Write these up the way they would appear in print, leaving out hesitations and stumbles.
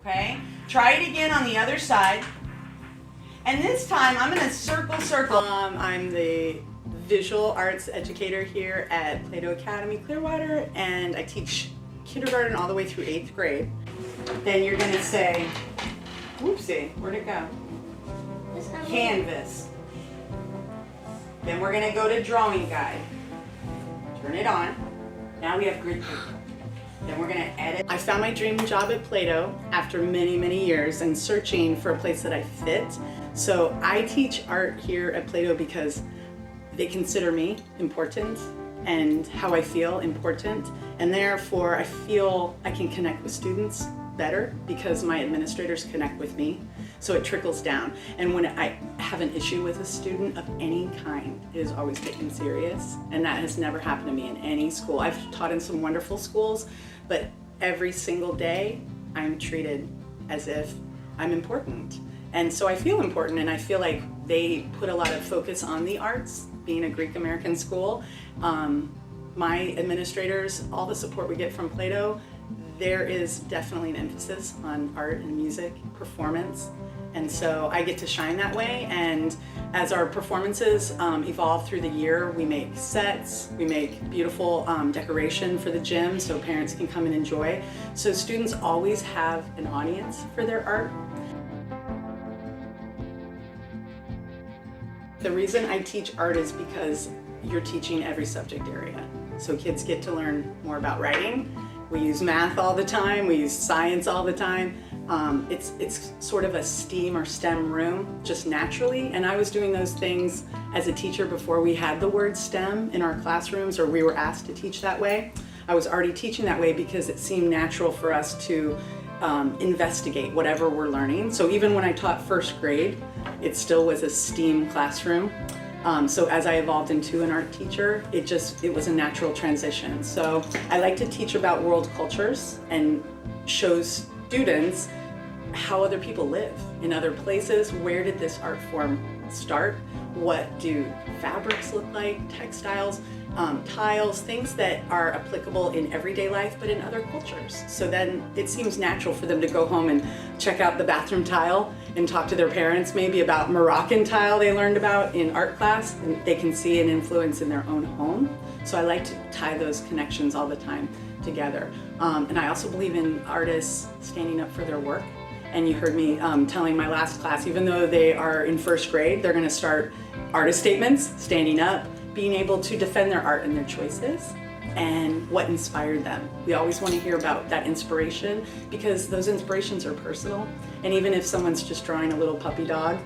Okay? Try it again on the other side. And this time I'm going to circle. I'm the visual arts educator here at Plato Academy Clearwater, and I teach kindergarten all the way through 8th grade. Then you're going to say, whoopsie, where'd it go? Canvas. Then we're going to go to drawing guide. Turn it on. Now we have grid paper. Then we're going to edit. I found my dream job at Plato after many years and searching for a place that I fit. So I teach art here at Plato because they consider me important and how I feel important, and therefore I feel I can connect with students better because my administrators connect with me, so it trickles down. And when I have an issue with a student of any kind, it is always taken serious, and that has never happened to me in any school. I've taught in some wonderful schools, but every single day I'm treated as if I'm important. And so I feel important, and I feel like they put a lot of focus on the arts, being a Greek American school. My administrators, all the support we get from Plato, there is definitely an emphasis on art and music, performance. And so I get to shine that way, and as our performances evolve through the year, we make sets, we make beautiful decoration for the gym so parents can come and enjoy. So students always have an audience for their art. The reason I teach art is because you're teaching every subject area. So kids get to learn more about writing. We use math all the time, we use science all the time. It's sort of a STEAM or STEM room, just naturally. And I was doing those things as a teacher before we had the word STEM in our classrooms, or we were asked to teach that way. I was already teaching that way because it seemed natural for us to investigate whatever we're learning. So even when I taught first grade, it still was a STEAM classroom. So as I evolved into an art teacher, it was a natural transition. So I like to teach about world cultures and show students how other people live in other places. Where did this art form start? What do fabrics look like, textiles, tiles, things that are applicable in everyday life but in other cultures. So then it seems natural for them to go home and check out the bathroom tile and talk to their parents maybe about Moroccan tile they learned about in art class, and they can see an influence in their own home. So I like to tie those connections all the time together. And I also believe in artists standing up for their work. And you heard me telling my last class, even though they are in first grade, they're going to start artist statements, standing up, being able to defend their art and their choices, and what inspired them. We always want to hear about that inspiration because those inspirations are personal. And even if someone's just drawing a little puppy dog,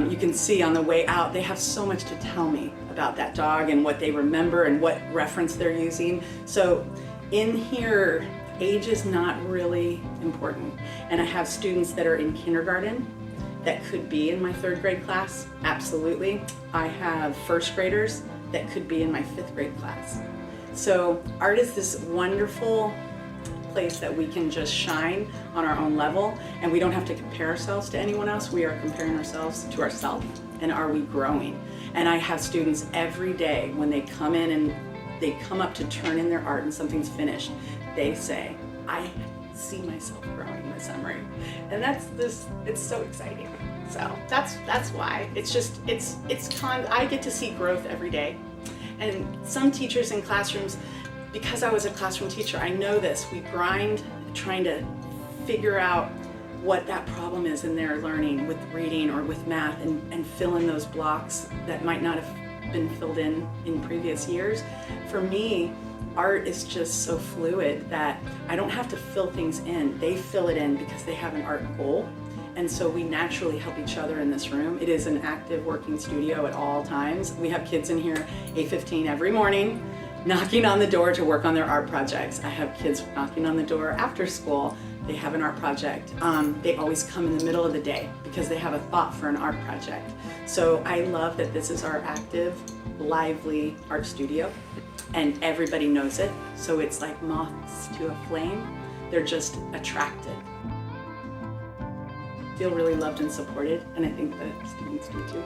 you can see on the way out, they have so much to tell me about that dog and what they remember and what reference they're using. So in here, age is not really important. And I have students that are in kindergarten that could be in my 3rd grade class, absolutely. I have first graders that could be in my 5th grade class. So art is this wonderful place that we can just shine on our own level, and we don't have to compare ourselves to anyone else. We are comparing ourselves to ourselves, and are we growing? And I have students every day when they come in and they come up to turn in their art and something's finished, they say, I see myself growing, Miss Emery. And it's so exciting. So that's why. I get to see growth every day. And some teachers in classrooms, because I was a classroom teacher, I know this. We grind trying to figure out what that problem is in their learning with reading or with math, and fill in those blocks that might not have been filled in previous years. For me, art is just so fluid that I don't have to fill things in. They fill it in because they have an art goal. And so we naturally help each other in this room. It is an active working studio at all times. We have kids in here 8:15 every morning, knocking on the door to work on their art projects. I have kids knocking on the door after school. They have an art project. They always come in the middle of the day because they have a thought for an art project. So I love that this is our active, lively art studio, and everybody knows it. So it's like moths to a flame. They're just attracted. Feel really loved and supported, and I think the students do too.